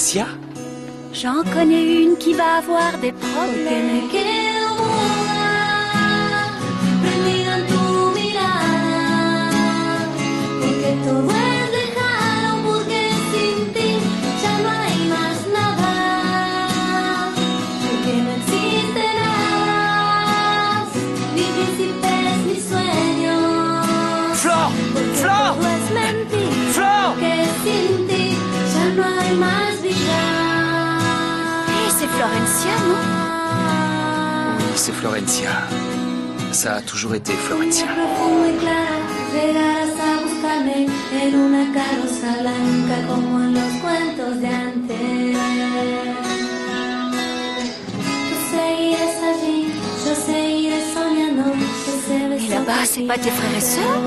Florencia? J'en connais une qui va avoir des problèmes. Flore! Flore! Flore! C'est Florencia, non? Oui, c'est Florencia. Ça a toujours été Florencia. Et là-bas, c'est pas tes frères et sœurs?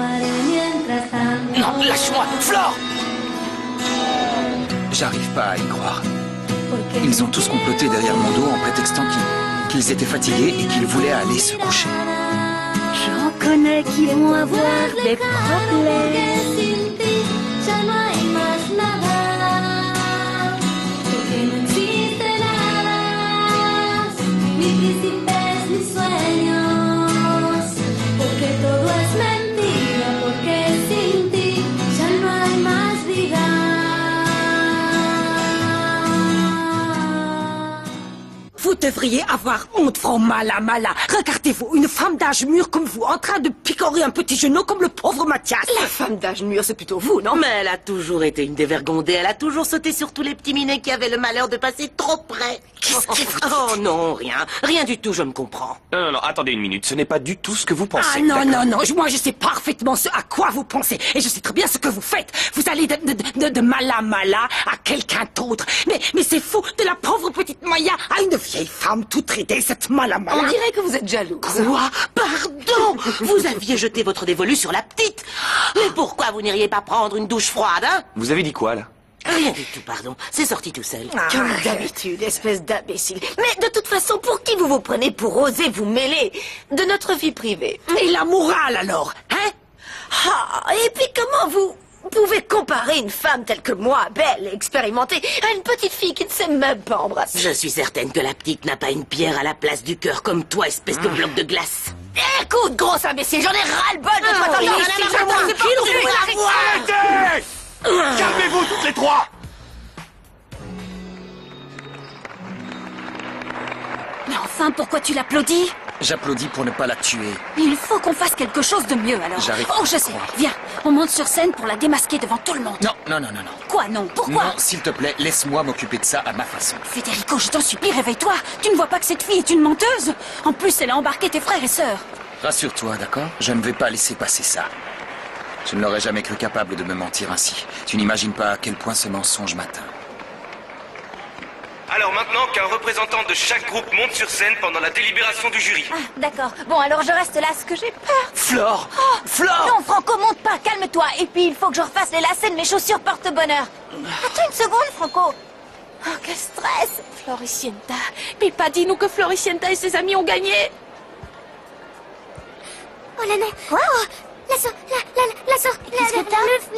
Non, lâche-moi! Flore! J'arrive pas à y croire. Ils ont tous comploté derrière mon dos en prétextant qu'ils étaient fatigués et qu'ils voulaient aller se coucher. J'en connais qui vont avoir des problèmes. Vous devriez avoir honte, Frau Mala Mala. Regardez-vous, une femme d'âge mûr comme vous, en train de picorer un petit genou comme le pauvre Mathias. La femme d'âge mûr, c'est plutôt vous, non? Mais elle a toujours été une dévergondée. Elle a toujours sauté sur tous les petits minets qui avaient le malheur de passer trop près. Qu'est-ce qui vous dit? Oh non, rien. Rien du tout, je me comprends. Non, attendez une minute. Ce n'est pas du tout ce que vous pensez. Ah non, d'accord? non, moi je sais parfaitement ce à quoi vous pensez. Et je sais très bien ce que vous faites. Vous allez de Mala Mala à quelqu'un d'autre. Mais c'est fou, de la pauvre petite Maya à une vieille femme toute ridée, cette Mala Mala. On dirait que vous êtes jalouse. Quoi? Pardon? Vous aviez jeté votre dévolu sur la petite. Mais pourquoi vous n'iriez pas prendre une douche froide, hein? Vous avez dit quoi, là? Rien du tout, pardon. C'est sorti tout seul. Comme d'habitude, espèce d'imbécile. Mais de toute façon, pour qui vous vous prenez pour oser vous mêler de notre vie privée? Et la morale alors, hein? Ah, et puis comment vous pouvez comparer une femme telle que moi, belle et expérimentée, à une petite fille qui ne sait même pas embrasser? Je suis certaine que la petite n'a pas une pierre à la place du cœur comme toi, espèce de bloc de glace. Écoute, grosse imbécile, j'en ai ras-le-bol de toi. oui, Attends, c'est moi. Arrêtez! Calmez-vous toutes les trois! Mais enfin, pourquoi tu l'applaudis? J'applaudis pour ne pas la tuer. Il faut qu'on fasse quelque chose de mieux alors. J'arrive Oh, pas je à sais. croire. Viens, on monte sur scène pour la démasquer devant tout le monde. Non. Quoi, non? Pourquoi? Non, s'il te plaît, laisse-moi m'occuper de ça à ma façon. Federico, je t'en supplie, réveille-toi. Tu ne vois pas que cette fille est une menteuse? En plus, elle a embarqué tes frères et sœurs. Rassure-toi, d'accord? Je ne vais pas laisser passer ça. Je ne l'aurais jamais cru capable de me mentir ainsi. Tu n'imagines pas à quel point ce mensonge m'atteint. Alors maintenant qu'un représentant de chaque groupe monte sur scène pendant la délibération du jury. Ah, d'accord. Bon, alors je reste là, ce que j'ai peur. Flore! Flore! Non, Franco, monte pas, calme-toi. Et puis, il faut que je refasse les lacets de mes chaussures porte-bonheur. Attends une seconde, Franco. Oh, quel stress. Floricienta. Pipa, dis-nous que Floricienta et ses amis ont gagné. Oh là non. Quoi? Oh, la sauce, le fruit,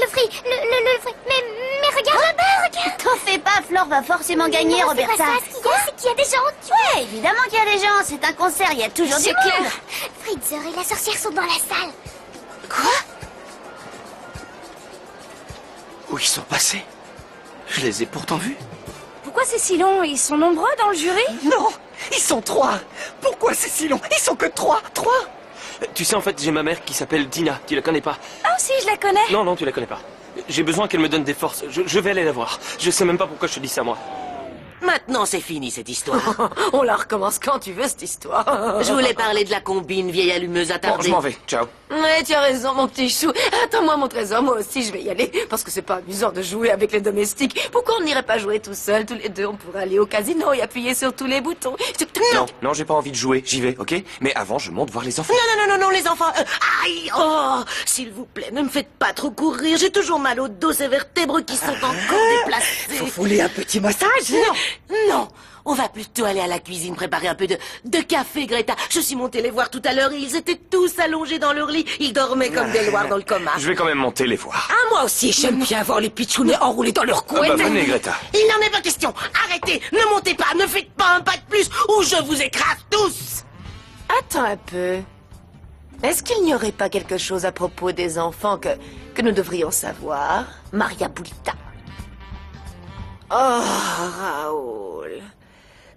le fruit. Mais regarde là-bas, regarde. T'en fais pas, Flore va forcément gagner, Non, Roberta. c'est pas ça, ce qu'il y a, c'est qu'il y a des gens. Ouais, évidemment qu'il y a des gens. C'est un concert, il y a toujours du monde. Fritzer et la sorcière sont dans la salle. Quoi? Où ils sont passés? Je les ai pourtant vus. Pourquoi c'est si long? Ils sont nombreux dans le jury? Non, ils sont 3. Pourquoi c'est si long? Ils sont que 3. Tu sais, en fait, j'ai ma mère qui s'appelle Dina. Tu la connais pas? Ah si, je la connais. Non, tu la connais pas. J'ai besoin qu'elle me donne des forces. Je vais aller la voir. Je sais même pas pourquoi je te dis ça, moi. Maintenant, c'est fini, cette histoire. On la recommence quand tu veux, cette histoire. Je voulais parler de la combine, vieille allumeuse attardée. Bon, je m'en vais. Ciao. Ouais, tu as raison, mon petit chou. Attends-moi, mon trésor, moi aussi, je vais y aller. Parce que c'est pas amusant de jouer avec les domestiques. Pourquoi on n'irait pas jouer tout seul, tous les deux? On pourrait aller au casino et appuyer sur tous les boutons. Non, j'ai pas envie de jouer. J'y vais, ok? Mais avant, je monte voir les enfants. Non, les enfants. Aïe, oh, s'il vous plaît, ne me faites pas trop courir. J'ai toujours mal au dos, ces vertèbres qui sont encore déplacées. voulez un petit massage? Non, on va plutôt aller à la cuisine préparer un peu de café, Greta. Je suis montée les voir tout à l'heure et ils étaient tous allongés dans leur lit. Ils dormaient comme des loirs dans le coma. Je vais quand même monter les voir. Ah, moi aussi, j'aime bien voir les pitchounets enroulés dans leur couette. Venez, Greta. Il n'en est pas question. Arrêtez, ne montez pas, ne faites pas un pas de plus ou je vous écrase tous. Attends un peu. Est-ce qu'il n'y aurait pas quelque chose à propos des enfants que nous devrions savoir, Maria Bulita? Oh, Raoul.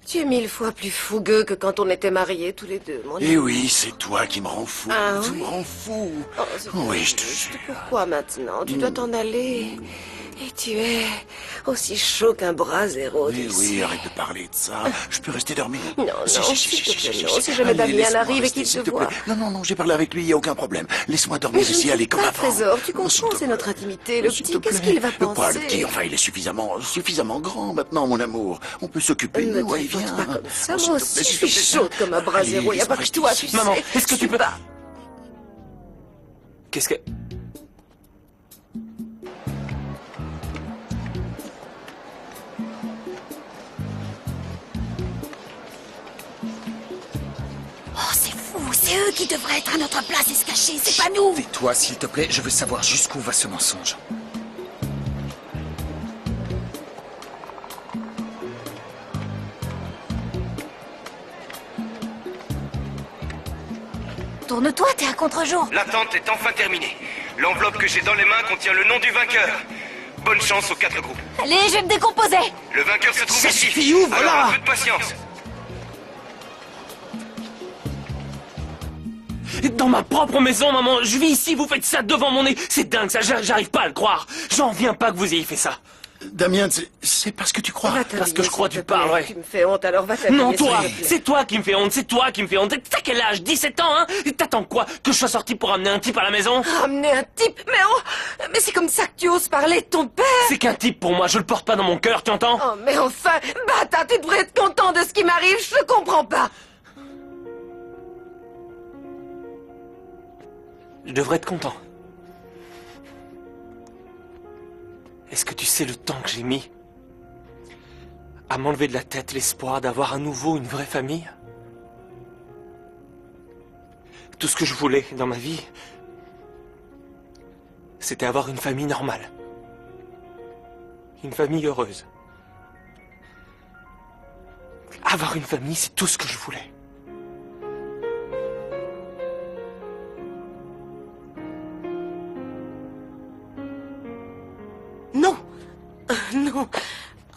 Tu es 1000 fois plus fougueux que quand on était mariés tous les deux, mon ami. Eh oui, c'est toi qui me rends fou. Ah tu oui? me rends fou. Oh, c'est Oui, je te triste. jure. Pourquoi maintenant? Tu dois t'en aller. Et tu es aussi chaud qu'un bras zéro. Oui, oui, arrête de parler de ça. Je peux rester dormir. Non, non, s'il te plaît, non. Si jamais Allez, Damien laisse-moi arrive et rester, qu'il s'il te plaît. voit. Non, j'ai parlé avec lui, il n'y a aucun problème. Laisse-moi dormir Mais je ici, ne allez, suis comme pas avant. Trésor, tu Non, s'il te comprends, c'est plaît. notre intimité. Le S'il petit, te qu'est-ce plaît. qu'il va Quoi, penser? le petit, enfin, il est suffisamment grand maintenant, mon amour. On peut s'occuper de Ne nous, allez, tripote viens. pas comme ça, Oh, s'il moi te aussi, plaît, je s'il te suis plaît. chaude comme un bras Allez, zéro. Il n'y a pas que laisse-moi toi, rester tu sais. Maman, est-ce que tu peux... pas. Qu'est-ce que... Oh, c'est fou, c'est eux qui devraient être à notre place et se cacher, c'est pas nous. Tais-toi, s'il te plaît, je veux savoir jusqu'où va ce mensonge. Tourne-toi, t'es à contre-jour. L'attente est enfin terminée. L'enveloppe que j'ai dans les mains contient le nom du vainqueur. Bonne chance aux 4 groupes. Allez, je vais me décomposer. Le vainqueur se trouve Ça ici. suffit, ouvre, Alors, là. un peu de patience. Dans ma propre maison, maman, je vis ici, vous faites ça devant mon nez. C'est dingue, ça, j'arrive pas à le croire. J'en reviens pas que vous ayez fait ça. Damien, c'est parce que tu crois. Va t'habiller, parce que je crois s'il tu te plaît. parles, ouais. Tu me fais honte, alors va t'habiller. Non, toi, s'il te plaît. c'est toi qui me fais honte, c'est toi qui me fais honte. T'as quel âge? 17 ans, hein? T'attends quoi? Que je sois sorti pour amener un type à la maison? Ramener un type? Mais c'est comme ça que tu oses parler de ton père? C'est qu'un type pour moi, je le porte pas dans mon cœur, tu entends? Oh, mais enfin, bâtard, tu devrais être content de ce qui m'arrive, je ne comprends pas. Je devrais être content. Est-ce que tu sais le temps que j'ai mis à m'enlever de la tête l'espoir d'avoir à nouveau une vraie famille? Tout ce que je voulais dans ma vie, c'était avoir une famille normale. Une famille heureuse. Avoir une famille, c'est tout ce que je voulais. Non, non.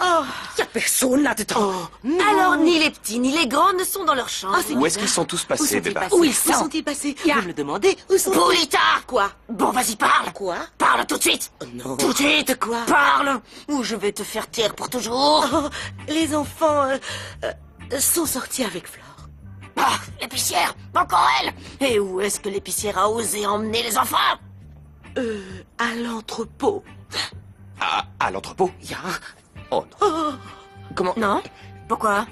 Oh, Y a personne là-dedans. oh, non. Alors, ni les petits, ni les grands ne sont dans leur chambre. Ah, c'est Où est-ce qu'ils sont tous Où passés, sont-ils Béba? passés? Où ils Où sont? sont-ils passés? Ya. Vous me le demandez? Où sont-ils? Bulita. Quoi? Bon, vas-y, parle. Quoi? Parle tout de suite. Non. Tout de suite. De quoi? Parle, ou je vais te faire taire pour toujours. Oh, les enfants sont sortis avec Flore. Ah, l'épicière, encore elle. Et où est-ce que l'épicière a osé emmener les enfants? À l'entrepôt. À l'entrepôt? Ya. Oh non. Comment? Non? Pourquoi?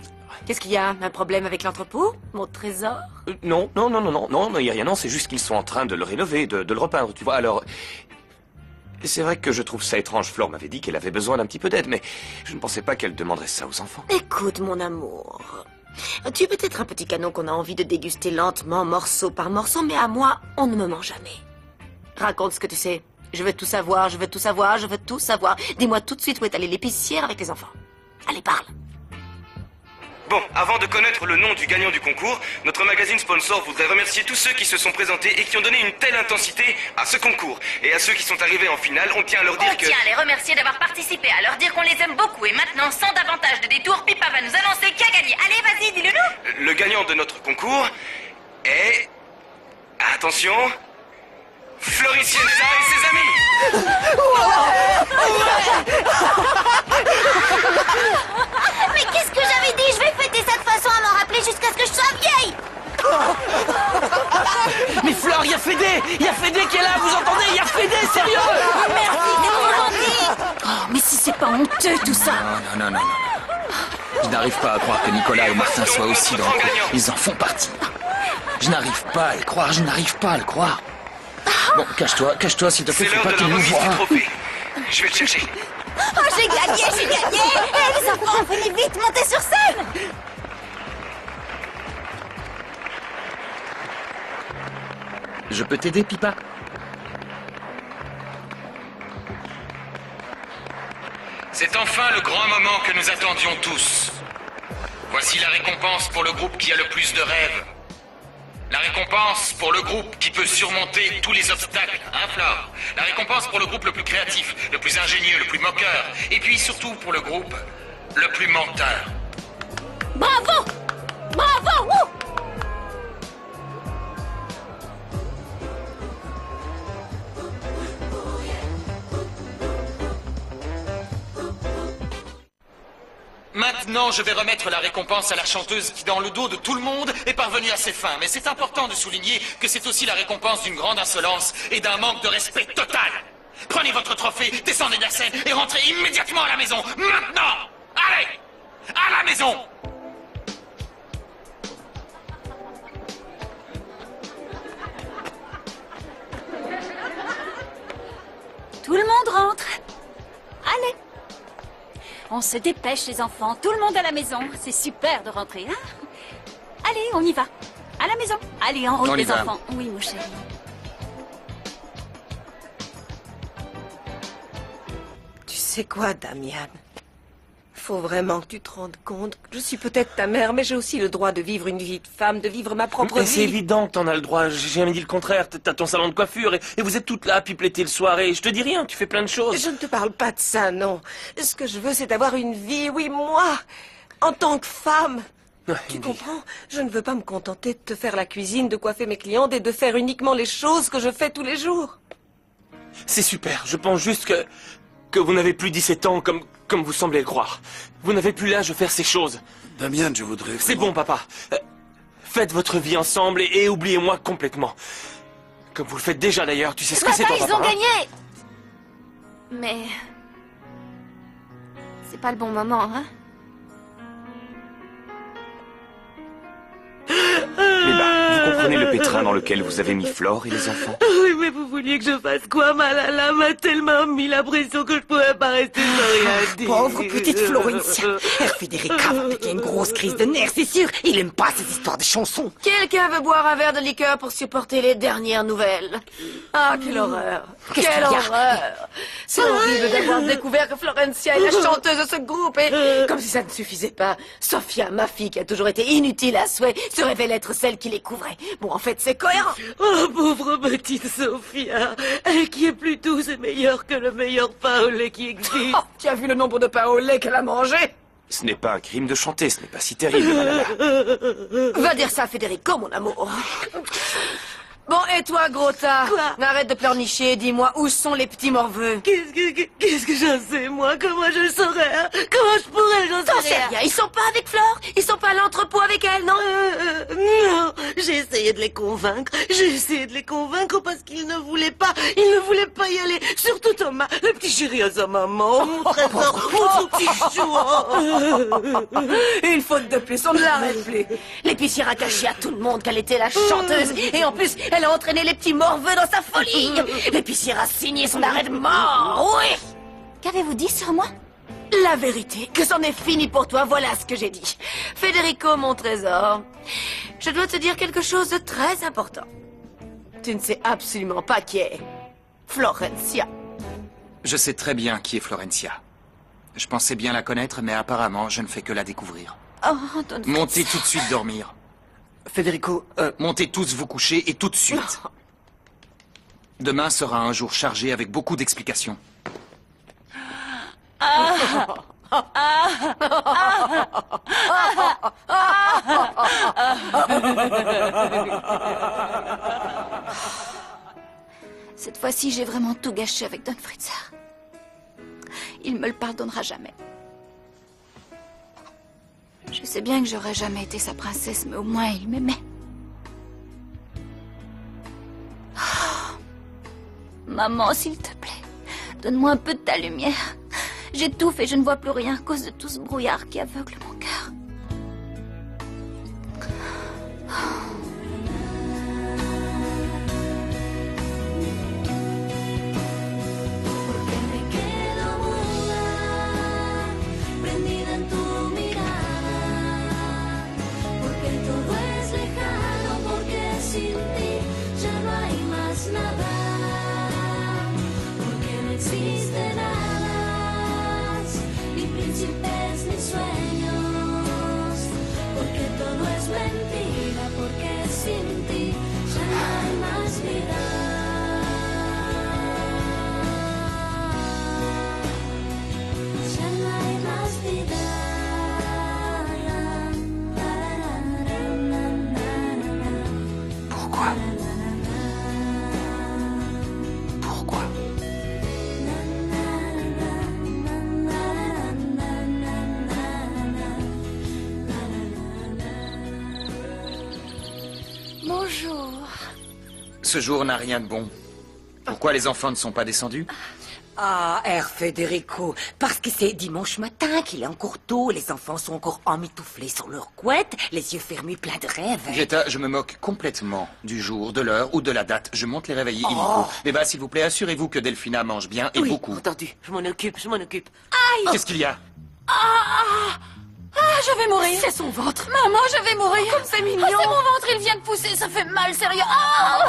Qu'est-ce qu'il y a? Un problème avec l'entrepôt? Mon trésor? Non, il y a rien, non, c'est juste qu'ils sont en train de le rénover, de le repeindre, tu vois, alors... C'est vrai que je trouve ça étrange, Flore m'avait dit qu'elle avait besoin d'un petit peu d'aide, mais je ne pensais pas qu'elle demanderait ça aux enfants. Écoute, mon amour. Tu es peut-être un petit canon qu'on a envie de déguster lentement, morceau par morceau, mais à moi, on ne me ment jamais. Raconte ce que tu sais. Je veux tout savoir, je veux tout savoir, je veux tout savoir. Dis-moi tout de suite où est allée l'épicière avec les enfants. Allez, parle. Bon, avant de connaître le nom du gagnant du concours, notre magazine sponsor voudrait remercier tous ceux qui se sont présentés et qui ont donné une telle intensité à ce concours. Et à ceux qui sont arrivés en finale, on tient à leur dire On que... tient à les remercier d'avoir participé, à leur dire qu'on les aime beaucoup. Et maintenant, sans davantage de détours, Pipa va nous annoncer qui a gagné. Allez, vas-y, dis-le nous. Le gagnant de notre concours est... Attention... Floricienta et ses amis. Mais qu'est-ce que j'avais dit? Je vais fêter ça de façon à m'en rappeler jusqu'à ce que je sois vieille. Mais Flore, il y a Fédé qui est là, vous entendez? Il y a Fédé, sérieux! Merci, t'es trop gentil. Oh, mais si c'est pas honteux tout ça. Non. Je n'arrive pas à croire que Nicolas et Martin soient aussi dans le coup. Ils en font partie. Je n'arrive pas à le croire, Bon, cache-toi s'il te plaît, C'est faut l'heure pas de qu'il la nous remise voie. du trophée. Je vais le chercher. Oh, j'ai gagné. Je peux t'aider, Pipa? C'est enfin le grand moment que nous attendions tous. Voici la récompense pour le groupe qui a le plus de rêves. La récompense pour le groupe qui peut surmonter tous les obstacles, hein, Flore? La récompense pour le groupe le plus créatif, le plus ingénieux, le plus moqueur. Et puis surtout pour le groupe le plus menteur. Bravo! Bravo! Wouh! Maintenant, je vais remettre la récompense à la chanteuse qui, dans le dos de tout le monde, est parvenue à ses fins. Mais c'est important de souligner que c'est aussi la récompense d'une grande insolence et d'un manque de respect total. Prenez votre trophée, descendez de la scène et rentrez immédiatement à la maison. Maintenant! Allez! À la maison! Tout le monde rentre. Allez. On se dépêche, les enfants. Tout le monde à la maison. C'est super de rentrer, hein? Allez, on y va. À la maison. Allez, en route, On y les va. enfants. Oui, mon chéri. Tu sais quoi, Damian? Faut vraiment que tu te rendes compte. Je suis peut-être ta mère, mais j'ai aussi le droit de vivre une vie de femme, de vivre ma propre Mais vie. c'est évident que t'en as le droit, j'ai jamais dit le contraire. T'as ton salon de coiffure et vous êtes toutes là à pipeleter le soir et je te dis rien, tu fais plein de choses. Je ne te parle pas de ça, non. Ce que je veux, c'est avoir une vie, oui, moi, en tant que femme. Tu comprends? Je ne veux pas me contenter de te faire la cuisine, de coiffer mes clientes et de faire uniquement les choses que je fais tous les jours. C'est super, je pense juste que vous n'avez plus 17 ans comme vous semblez le croire. Vous n'avez plus l'âge de faire ces choses. Damian, je voudrais... C'est bon, papa. Faites votre vie ensemble et oubliez-moi complètement. Comme vous le faites déjà d'ailleurs, tu sais ce que c'est Papa, ton ils papa. ont hein gagné. Mais... c'est pas le bon moment, hein? Mais bah, vous comprenez le pétrin dans lequel vous avez mis Flore et les enfants? Oui, mais vous vouliez que je fasse quoi? Malala m'a tellement mis la pression que je pouvais pas rester sans rien dire. Pauvre petite Florencia. Federica va piquer une grosse crise de nerfs, c'est sûr. Il aime pas ces histoires de chansons. Quelqu'un veut boire un verre de liqueur pour supporter les dernières nouvelles? Ah, quelle horreur! Qu'est-ce Quelle qu'il y a? horreur! C'est horrible d'avoir découvert que Florencia est la chanteuse de ce groupe et, comme si ça ne suffisait pas, Sophia, ma fille, qui a toujours été inutile à souhait, se révèle être celle qui les couvrait. Bon, en fait, c'est cohérent. Oh, pauvre petite Sophia. Elle qui est plus douce et meilleure que le meilleur pain au lait qui existe. Oh, tu as vu le nombre de pains au lait qu'elle a mangé? Ce n'est pas un crime de chanter, ce n'est pas si terrible, Malala. Va dire ça à Federico, mon amour. Bon, et toi, gros tas? Quoi? Arrête de pleurnicher, dis-moi, où sont les petits morveux? Qu'est-ce que j'en sais, moi? Comment je le saurais, hein? Comment je pourrais, j'en T'en sais sais rien. rien, ils sont pas avec Flore? Ils sont pas à l'entrepôt avec elle, non? Non, j'ai essayé de les convaincre. J'ai essayé de les convaincre parce qu'ils ne voulaient pas. Ils ne voulaient pas y aller. Surtout Thomas, le petit chéri à sa maman, mon trésor, mon petit chou. Une faute de plus, on ne l'arrête plus. L'épicière a caché à tout le monde qu'elle était la chanteuse. Et en plus, elle a entraîné les petits morveux dans sa folie. L'épicière a signé son arrêt de mort, oui. Qu'avez-vous dit sur moi? La vérité, que c'en est fini pour toi, voilà ce que j'ai dit. Federico, mon trésor, je dois te dire quelque chose de très important. Tu ne sais absolument pas qui est Florencia. Je sais très bien qui est Florencia. Je pensais bien la connaître, mais apparemment, je ne fais que la découvrir. Oh, Don Montez tout de suite dormir. Federico, montez tous vous coucher et tout de suite. Demain sera un jour chargé avec beaucoup d'explications. Cette fois-ci, j'ai vraiment tout gâché avec Don Fritzer. Il me le pardonnera jamais. Je sais bien que j'aurais jamais été sa princesse, mais au moins il m'aimait. Oh. Maman, s'il te plaît, donne-moi un peu de ta lumière. J'étouffe et je ne vois plus rien à cause de tout ce brouillard qui aveugle mon cœur. Porque todo es lejano, porque sin ti ya no hay más. príncipes mis sueños, porque todo es mentira, porque sin ti ya no hay más vida. Ya no hay más vida. Pourquoi? Pourquoi? Bonjour. Ce jour n'a rien de bon. Pourquoi les enfants ne sont pas descendus? Ah, Herr Federico, parce que c'est dimanche matin, qu'il est encore tôt, les enfants sont encore emmitouflés sur leur couette, les yeux fermés, pleins de rêves. Greta, je me moque complètement du jour, de l'heure ou de la date. Je monte les réveiller illico. Eva, s'il vous plaît, assurez-vous que Delphina mange bien et Oui, beaucoup. entendu. Je m'en occupe, je m'en occupe. Aïe! Qu'est-ce qu'il y a? Ah, je vais mourir. C'est son ventre. Maman, je vais mourir. Comme c'est mignon. Ah, c'est mon ventre, il vient de pousser, ça fait mal, sérieux. Ah!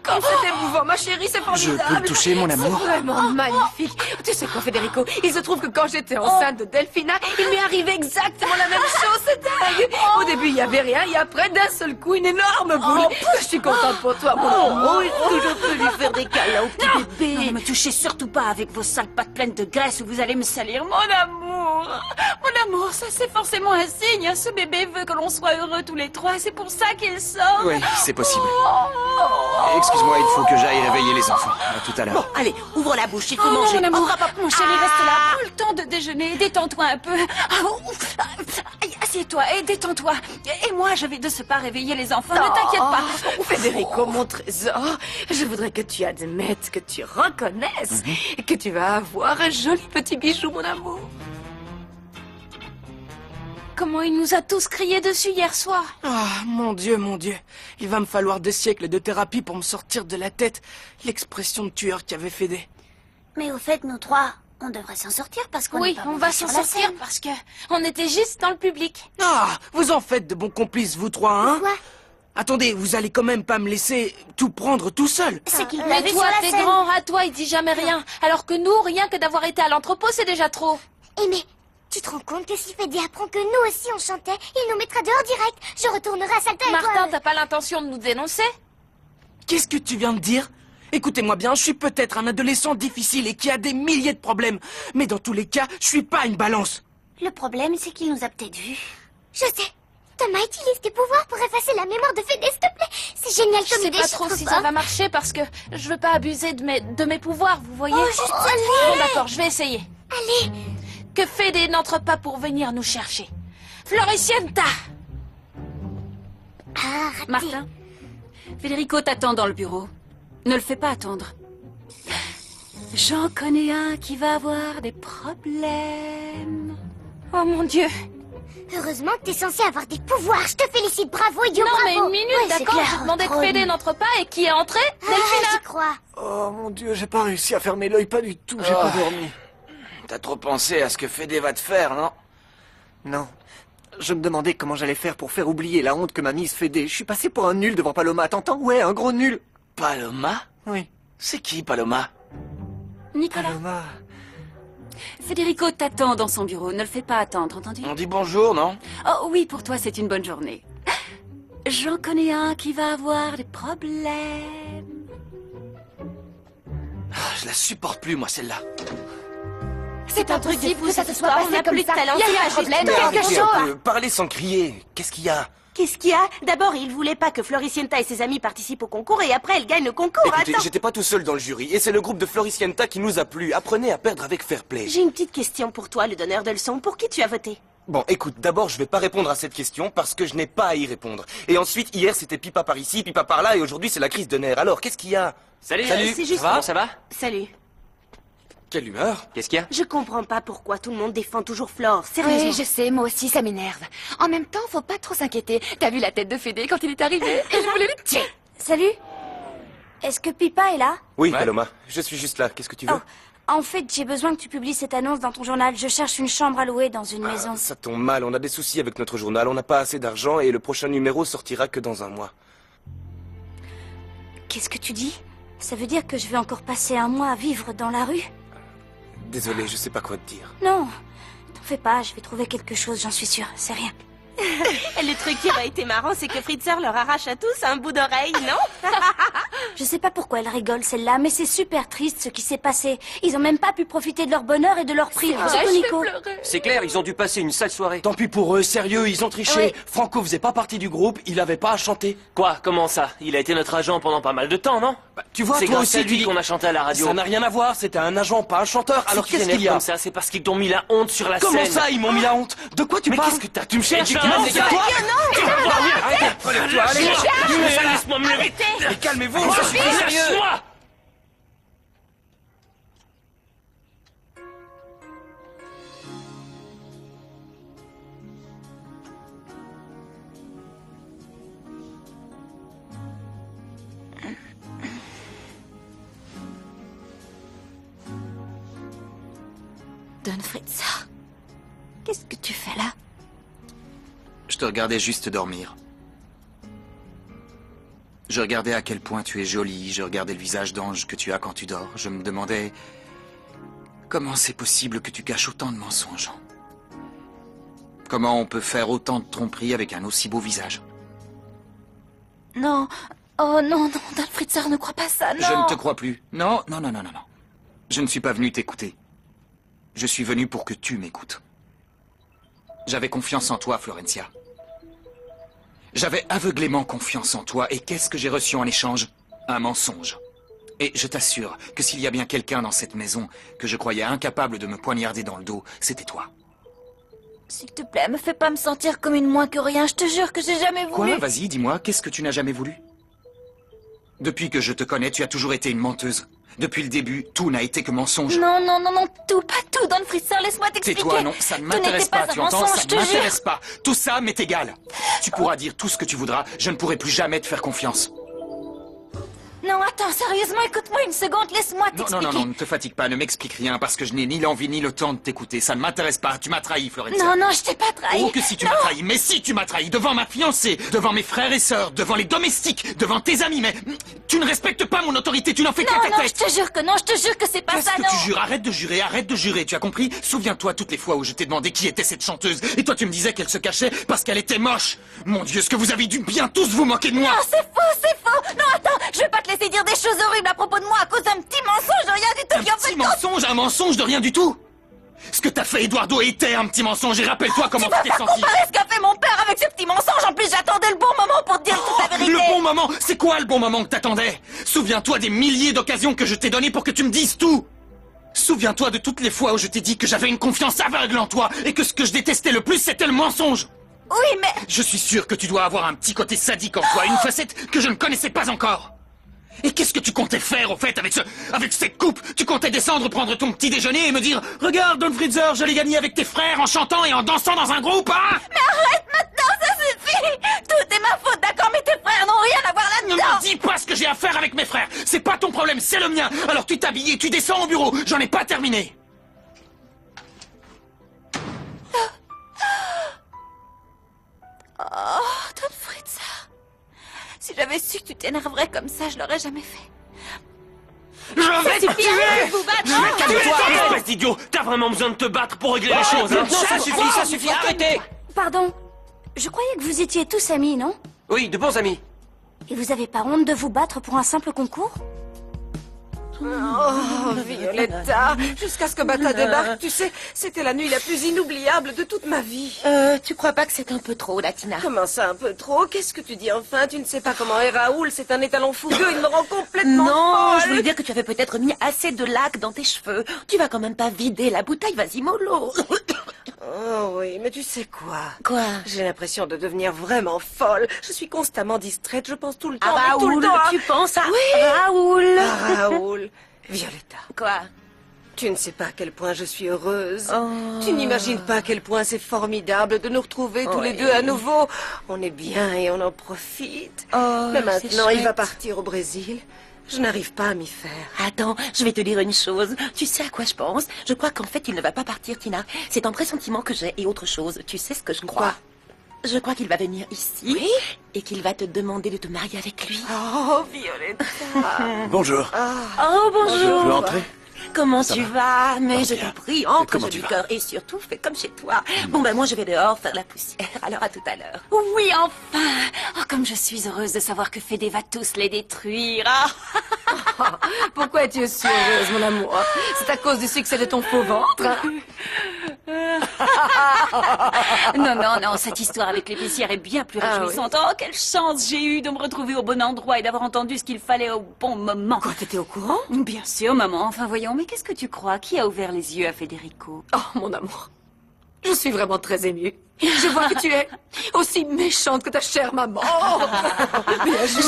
Comme c'est émouvant, ma chérie, c'est Je formidable. peux le toucher, mon amour? C'est vraiment magnifique. Tu sais quoi, Federico? Il se trouve que quand j'étais enceinte de Delphina, il m'est arrivé exactement la même chose, c'est dingue. Au début, il n'y avait rien, et après, d'un seul coup, une énorme boule. Je suis contente pour toi, mon amour. Oh, est-ce que je peux lui faire des câlins au petit bébé? Non, ne me touchez surtout pas avec vos sales pattes pleines de graisse ou vous allez me salir. Mon amour! Mon amour, ça c'est forcément un signe. Ce bébé veut que l'on soit heureux tous les trois. C'est pour ça qu'il sort. Oui, c'est possible. Excuse-moi, il faut que j'aille réveiller les enfants. À tout à Bon, l'heure. allez, ouvre la bouche, il faut Oh non, manger. mon amour, Oh, mon chéri, reste là. Prends le temps de déjeuner. Détends-toi un peu. Assieds-toi et détends-toi. Et moi, je vais de ce pas réveiller les enfants. Ne t'inquiète pas. Oh, Federico, mon trésor, je voudrais que tu admettes, que tu reconnaisses que tu vas avoir un joli petit bijou, mon amour. Comment il nous a tous crié dessus hier soir. Ah, mon Dieu, mon Dieu. Il va me falloir des siècles de thérapie pour me sortir de la tête l'expression de tueur qui avait Fédé. Mais au fait, nous trois, on devrait s'en sortir parce qu'on Oui, n'est pas on montés va sur s'en la sortir scène. parce que on était juste dans le public. Ah, vous en faites de bons complices, vous trois, hein? Quoi? Attendez, vous allez quand même pas me laisser tout prendre tout seul. C'est qu'il Mais l'avait sur toi, la t'es scène. grand, à toi, il dit jamais rien. Alors que nous, rien que d'avoir été à l'entrepôt, c'est déjà trop. Eh mais, tu te rends compte que si Fédé apprend que nous aussi on chantait, il nous mettra dehors direct. Je retournerai à Salta et Martin, toi... t'as pas l'intention de nous dénoncer? Qu'est-ce que tu viens de dire? Écoutez-moi bien, je suis peut-être un adolescent difficile et qui a des milliers de problèmes. Mais dans tous les cas, je suis pas une balance. Le problème, c'est qu'il nous a peut-être vus. Je sais. Thomas utilise tes pouvoirs pour effacer la mémoire de Fédé, s'il te plaît. C'est génial Je comme sais idée, pas je suis trop trop si fort. ça va marcher parce que je veux pas abuser de mes pouvoirs, vous voyez? Oh, juste allez. Bon, d'accord, je vais essayer. Allez. Que Fédé n'entre pas pour venir nous chercher. Floricienta! Ah, raté. Martin, Federico t'attend dans le bureau. Ne le fais pas attendre. J'en connais un qui va avoir des problèmes. Oh mon Dieu! Heureusement que t'es censé avoir des pouvoirs. Je te félicite, bravo, idiot, Non, bravo. mais une minute, Ouais, c'est d'accord? clair, Je demandais que trop Fédé nul. n'entre pas et qui est entré? Ah, Delphina! j'y crois. Oh mon Dieu, j'ai pas réussi à fermer l'œil, pas du tout, j'ai pas dormi. T'as trop pensé à ce que Fédé va te faire, non? Non. Je me demandais comment j'allais faire pour faire oublier la honte que m'a mise Fédé. Je suis passé pour un nul devant Paloma, t'entends? Ouais, un gros nul. Paloma? Oui. C'est qui, Paloma? Nicolas, Paloma. Federico t'attend dans son bureau. Ne le fais pas attendre, entendu? On dit bonjour, non? Oh oui, pour toi, c'est une bonne journée. J'en connais un qui va avoir des problèmes. Je la supporte plus, moi, celle-là. C'est impossible que ça se soit passé comme ça. Il y a un problème, quelque Arrêtez chose. un peu, parlez sans crier. Qu'est-ce qu'il y a? Qu'est-ce qu'il y a? D'abord, il voulait pas que Floricienta et ses amis participent au concours et après, elle gagne le concours. Écoutez, Attends. j'étais pas tout seul dans le jury et c'est le groupe de Floricienta qui nous a plu. Apprenez à perdre avec fair play. J'ai une petite question pour toi, le donneur de leçons. Pour qui tu as voté? Bon, écoute, d'abord, je vais pas répondre à cette question parce que je n'ai pas à y répondre. Et ensuite, hier, c'était pipa par ici, pipa par là et aujourd'hui, c'est la crise de nerfs. Alors, qu'est-ce qu'il y a? Salut, c'est juste- ça va? Salut. Quelle humeur? Qu'est-ce qu'il y a? Je comprends pas pourquoi tout le monde défend toujours Flore. Sérieusement. Oui, je sais, moi aussi, ça m'énerve. En même temps, faut pas trop s'inquiéter. T'as vu la tête de Fédé quand il est arrivé? Et je voulais le tuer. Salut. Est-ce que Pipa est là? Oui, Ouais. Paloma, je suis juste là. Qu'est-ce que tu veux? En fait, j'ai besoin que tu publies cette annonce dans ton journal. Je cherche une chambre à louer dans une maison. Ça tombe mal, on a des soucis avec notre journal, on n'a pas assez d'argent et le prochain numéro sortira que dans un mois. Qu'est-ce que tu dis? Ça veut dire que je vais encore passer un mois à vivre dans la rue? Désolé, je sais pas quoi te dire. Non. fais pas, je vais trouver quelque chose, j'en suis sûre, c'est rien. Le truc qui aurait été marrant, c'est que Fritzer leur arrache à tous un bout d'oreille, non? Je sais pas pourquoi elle rigole celle-là, mais c'est super triste ce qui s'est passé. Ils ont même pas pu profiter de leur bonheur et de leur prix. Surtout Nico. C'est clair, ils ont dû passer une sale soirée. Tant pis pour eux, sérieux, ils ont triché. Oui. Franco faisait pas partie du groupe, il avait pas à chanter. Quoi? Comment ça? Il a été notre agent pendant pas mal de temps, non? Tu vois, C'est toi grâce aussi, à lui tu dis- qu'on a chanté à la radio. Ça n'a rien à voir, c'était un agent, pas un chanteur. Alors Qu'est-ce qu'est-ce qu'il y a comme ça? C'est parce qu'ils t'ont mis la honte sur la Comment scène. ça, ils m'ont mis la honte? De quoi tu Mais parles? qu'est-ce que t'as? Tu me cherches, Mais hein, calme, les gars. toi. Arrêtez. Relève-toi, allez. Laisse-moi me lever. Et calmez-vous, Oh, ça suffit, sérieux. lâche-moi. Don Fritzer, qu'est-ce que tu fais là? Je te regardais juste dormir. Je regardais à quel point tu es jolie, je regardais le visage d'ange que tu as quand tu dors. Je me demandais comment c'est possible que tu caches autant de mensonges. Comment on peut faire autant de tromperies avec un aussi beau visage? Non. Oh non, non, Don Fritzer, ne crois pas ça, non. Je ne te crois plus. Non, non, non, non, non, non. Je ne suis pas venu t'écouter. Je suis venu pour que tu m'écoutes. J'avais confiance en toi, Florencia. J'avais aveuglément confiance en toi, et qu'est-ce que j'ai reçu en échange? Un mensonge. Et je t'assure que s'il y a bien quelqu'un dans cette maison que je croyais incapable de me poignarder dans le dos, c'était toi. S'il te plaît, me fais pas me sentir comme une moins que rien, je te jure que j'ai jamais voulu. Quoi? Vas-y, dis-moi, qu'est-ce que tu n'as jamais voulu? Depuis que je te connais, tu as toujours été une menteuse. Depuis le début, tout n'a été que mensonge. Non, non, non, non, tout, pas tout, Don Fritzer, laisse-moi t'expliquer. Tais-toi, non, ça ne Tout m'intéresse n'était pas, un tu entends? mensonge, Ça je te ne jure. m'intéresse pas. Tout ça m'est égal. Tu pourras dire tout ce que tu voudras, je ne pourrai plus jamais te faire confiance. Non, attends, sérieusement, écoute-moi une seconde, laisse-moi Non, t'expliquer. non, non, non, ne te fatigue pas, ne m'explique rien, parce que je n'ai ni l'envie ni le temps de t'écouter. Ça ne m'intéresse pas, tu m'as trahi, Florencia. Non, non, je t'ai pas trahi. Oh, que si tu m'as trahi, mais si tu m'as trahi, devant ma fiancée, devant mes frères et sœurs, devant les domestiques, devant tes amis, mais tu ne respectes pas mon autorité, tu n'en fais qu'à ta Non, non, tête. je te jure que non, je te jure que c'est pas Qu'est-ce ça, que non. tu jures? Arrête de jurer, tu as compris? Souviens-toi toutes les fois où je t'ai demandé qui était cette chanteuse, et toi tu me disais qu'elle se cachait parce qu'elle était moche. Mon Dieu, ce que vous avez dû bien tous vous moquer de moi. Non, c'est faux, c'est faux. Non, attends, je vais pas te laisser dire des choses horribles à propos de moi à cause d'un petit mensonge de rien du tout. qui en fait Un mensonge de rien du tout. Ce que t'as fait, Eduardo, était un petit mensonge, et rappelle-toi comment Tu vas tu t'es pas senti. comparer ce qu'a fait mon père avec ce petit mensonge. En plus, j'attendais le bon moment pour te dire toute la vérité. Le bon moment, c'est quoi le bon moment que t'attendais? Souviens-toi des milliers d'occasions que je t'ai données pour que tu me dises tout. Souviens-toi de toutes les fois où je t'ai dit que j'avais une confiance aveugle en toi et que ce que je détestais le plus, c'était le mensonge. Oui, mais... Je suis sûr que tu dois avoir un petit côté sadique en toi, une facette que je ne connaissais pas encore. Et qu'est-ce que tu comptais faire, au fait, avec cette coupe? Tu comptais descendre, prendre ton petit déjeuner et me dire « Regarde, Don Fritzer, je l'ai gagné avec tes frères en chantant et en dansant dans un groupe, hein ?» Mais arrête maintenant, ça suffit. Tout est ma faute, d'accord, mais tes frères n'ont rien à voir Ne là-dedans. me dis pas ce que j'ai à faire avec mes frères. C'est pas ton problème, c'est le mien. Alors tu t'habilles et tu descends au bureau. J'en ai pas terminé. Oh, Don Fritzer. Si j'avais su que tu t'énerverais comme ça, je l'aurais jamais fait. Je vais te suffit, arrête de vous battre. Non, Calme-toi, espèce d'idiot. T'as vraiment besoin de te battre pour régler les choses, hein? Non, ça suffit, arrêtez. Pardon, je croyais que vous étiez tous amis, non? Oui, de bons amis. Et vous avez pas honte de vous battre pour un simple concours? Oh, Violetta, jusqu'à ce que Bata débarque, tu sais, c'était la nuit la plus inoubliable de toute ma vie. Tu crois pas que c'est un peu trop, Latina? Comment ça, un peu trop? Qu'est-ce que tu dis enfin? Tu ne sais pas comment est Raoul, c'est un étalon fougueux, il me rend complètement Non, folle. je voulais dire que tu avais peut-être mis assez de lac dans tes cheveux. Tu vas quand même pas vider la bouteille, vas-y, mollo. Oh oui, mais tu sais quoi? Quoi? J'ai l'impression de devenir vraiment folle. Je suis constamment distraite, je pense tout le temps, À mais tout le Raoul, temps à- tu penses à Oui. Raoul? À Raoul. Violetta. Quoi? Tu ne sais pas à quel point je suis heureuse. Oh. Tu n'imagines pas à quel point c'est formidable de nous retrouver tous les Oui. deux à nouveau. On est bien et on en profite. Oh, Mais c'est maintenant, il va chouette. partir au Brésil. Je n'arrive pas à m'y faire. Attends, je vais te dire une chose. Tu sais à quoi je pense? Je crois qu'en fait, il ne va pas partir, Tina. C'est un pressentiment que j'ai et autre chose. Tu sais ce que je crois? Je crois qu'il va venir ici et qu'il va te demander de te marier avec lui. Oh, Violetta. Bonjour. Oh, bonjour. Je peux entrer? comment Ça tu va? vas? Mais je bien. t'en prie, entre Comment joli tu vas? cœur et surtout fais comme chez toi. Bon ben moi je vais dehors faire la poussière, alors à tout à l'heure. Oui, enfin. Oh, comme je suis heureuse de savoir que Fédé va tous les détruire. Ah. Pourquoi es-tu aussi heureuse, mon amour? C'est à cause du succès de ton faux ventre? Non, cette histoire avec l'épicière est bien plus réjouissante. Oh, quelle chance j'ai eue de me retrouver au bon endroit et d'avoir entendu ce qu'il fallait au bon moment. Quoi, t'étais au courant? Bien sûr, maman. Enfin, voyons, mais qu'est-ce que tu crois? Qui a ouvert les yeux à Federico? Oh, mon amour. Je suis vraiment très émue. Je vois que tu es aussi méchante que ta chère maman.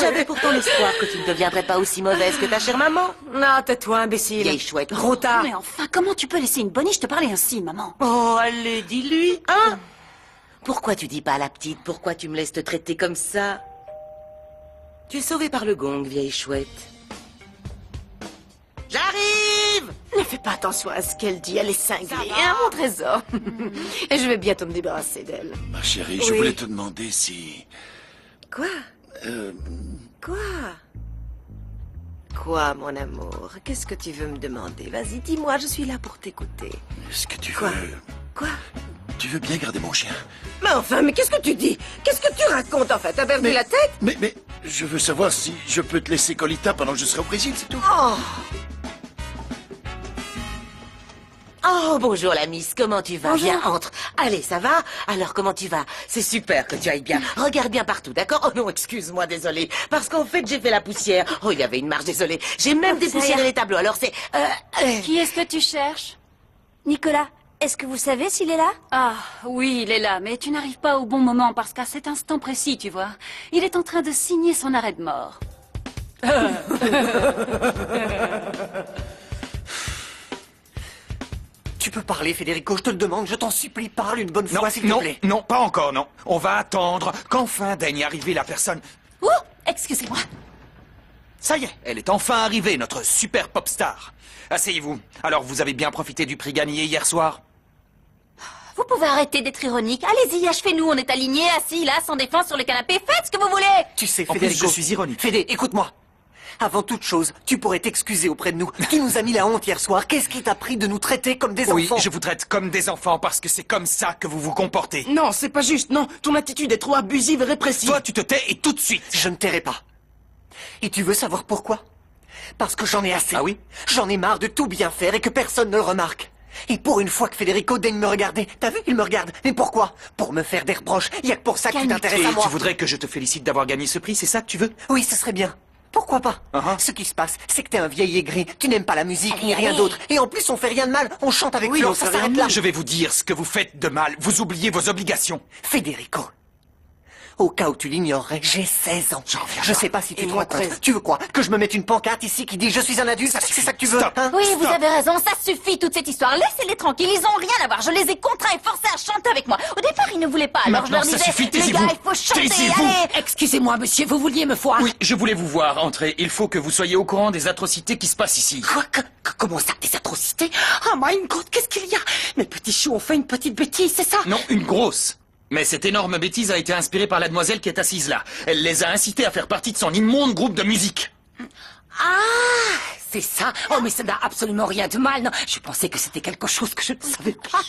J'avais pourtant l'espoir que tu ne deviendrais pas aussi mauvaise que ta chère maman. Non, tais-toi, imbécile. Vieille chouette. Gros tard. Mais enfin, comment tu peux laisser une boniche te parler ainsi, maman? Oh, allez, dis-lui, hein? Pourquoi tu dis pas à la petite? Pourquoi tu me laisses te traiter comme ça? Tu es sauvée par le gong, vieille chouette. J'arrive! Ne fais pas attention à ce qu'elle dit, elle est cinglée. Hein, mon trésor. Et je vais bientôt me débarrasser d'elle. Ma chérie, je Oui. voulais te demander si... Quoi? Quoi? Quoi, mon amour? Qu'est-ce que tu veux me demander? Vas-y, dis-moi, je suis là pour t'écouter. Est-ce que tu Quoi? veux... Quoi? Tu veux bien garder mon chien? Mais enfin, mais qu'est-ce que tu dis? Qu'est-ce que tu racontes, en fait? T'as perdu la tête? Mais, je veux savoir si je peux te laisser Colita pendant que je serai au Brésil, c'est tout. Oh, bonjour la miss, comment tu vas? Bonjour. Viens, entre. Allez, ça va? Alors, comment tu vas? C'est super que tu ailles bien. Regarde bien partout, d'accord? Oh non, excuse-moi, désolé. Parce qu'en fait, j'ai fait la poussière. Oh, il y avait une marge, désolé. J'ai même dépoussiéré les tableaux, alors c'est... Qui est-ce que tu cherches? Nicolas, est-ce que vous savez s'il est là? Ah, oui, il est là, mais tu n'arrives pas au bon moment parce qu'à cet instant précis, tu vois, il est en train de signer son arrêt de mort. Tu peux parler, Federico, je te le demande, je t'en supplie, parle une bonne fois, s'il te plaît. Non, pas encore, non. On va attendre qu'enfin daigne arriver la personne. Oh, excusez-moi. Ça y est, elle est enfin arrivée, notre super pop star. Asseyez-vous. Alors, vous avez bien profité du prix gagné hier soir? Vous pouvez arrêter d'être ironique. Allez-y, achevez-nous. On est alignés, assis là, sans défense sur le canapé. Faites ce que vous voulez. Tu sais, En plus, Federico... je suis ironique. Fédé, écoute-moi. Avant toute chose, tu pourrais t'excuser auprès de nous. Tu nous as mis la honte hier soir. Qu'est-ce qui t'a pris de nous traiter comme des Oui, enfants? je vous traite comme des enfants parce que c'est comme ça que vous vous comportez. Non, c'est pas juste, non. Ton attitude est trop abusive et répressive. Toi, tu te tais et tout de suite. Je ne tairai pas. Et tu veux savoir pourquoi? Parce que j'en ai assez. Ah oui? J'en ai marre de tout bien faire et que personne ne le remarque. Et pour une fois que Federico daigne me regarder, t'as vu, il me regarde. Mais pourquoi? Pour me faire des reproches. Il y a que pour ça que tu t'intéresses à Et moi. tu voudrais que je te félicite d'avoir gagné ce prix, c'est ça que tu veux? Oui, ce serait bien. Pourquoi pas? Ce qui se passe, c'est que t'es un vieil aigri. Tu n'aimes pas la musique ni rien d'autre. Et en plus, on fait rien de mal. On chante avec Flore, ça s'arrête là. Je vais vous dire ce que vous faites de mal. Vous oubliez vos obligations. Federico. Au cas où tu l'ignorerais, j'ai 16 ans. Je sais pas si tu te rends compte. 13. Tu veux quoi? Que je me mette une pancarte ici qui dit je suis un adulte? C'est ça que tu veux? Stop. Hein? Oui, vous avez raison. Ça suffit, toute cette histoire. Laissez-les tranquilles. Ils ont rien à voir. Je les ai contraints et forcés à chanter avec moi. Au départ, ils ne voulaient pas. Alors je leur Maintenant, ça disais, suffit, les taisez-vous. gars, il faut chanter. Taisez-vous. Allez. Excusez-moi, monsieur, vous vouliez me voir? Oui, je voulais vous voir entrer. Il faut que vous soyez au courant des atrocités qui se passent ici. Quoi? Comment ça, des atrocités? Ah, my God, qu'est-ce qu'il y a? Mes petits choux ont fait une petite bêtise, c'est ça? Non, une grosse. Mais cette énorme bêtise a été inspirée par la demoiselle qui est assise là. Elle les a incités à faire partie de son immonde groupe de musique. Ah, c'est ça. Oh, mais ça n'a absolument rien de mal, non. Je pensais que c'était quelque chose que je ne savais pas.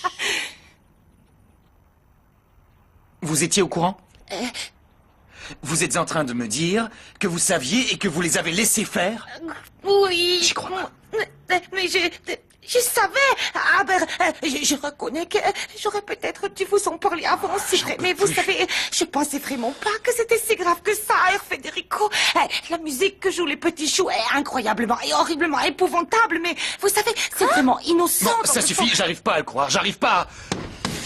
Vous étiez au courant? Vous êtes en train de me dire que vous saviez et que vous les avez laissés faire? Oui. J'y crois pas. Mais je savais. Ah ben, je reconnais que j'aurais peut-être dû vous en parler avant, c'est vrai. Mais vous savez, je pensais vraiment pas que c'était si grave que ça, Federico. La musique que jouent les petits choux est incroyablement et horriblement épouvantable, mais vous savez, c'est vraiment innocent. Bon, dans ça le suffit, fond. j'arrive pas à le croire, j'arrive pas à...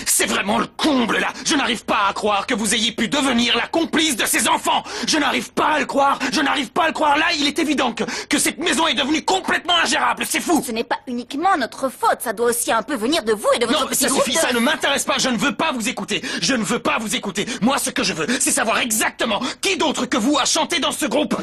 C'est vraiment le comble, là. Je n'arrive pas à croire que vous ayez pu devenir la complice de ces enfants. Je n'arrive pas à le croire. Je n'arrive pas à le croire. Là, il est évident que cette maison est devenue complètement ingérable. C'est fou. Ce n'est pas uniquement notre faute. Ça doit aussi un peu venir de vous et de votre Non, petit ça groupe suffit. de... Ça ne m'intéresse pas. Je ne veux pas vous écouter. Je ne veux pas vous écouter. Moi, ce que je veux, c'est savoir exactement qui d'autre que vous a chanté dans ce groupe.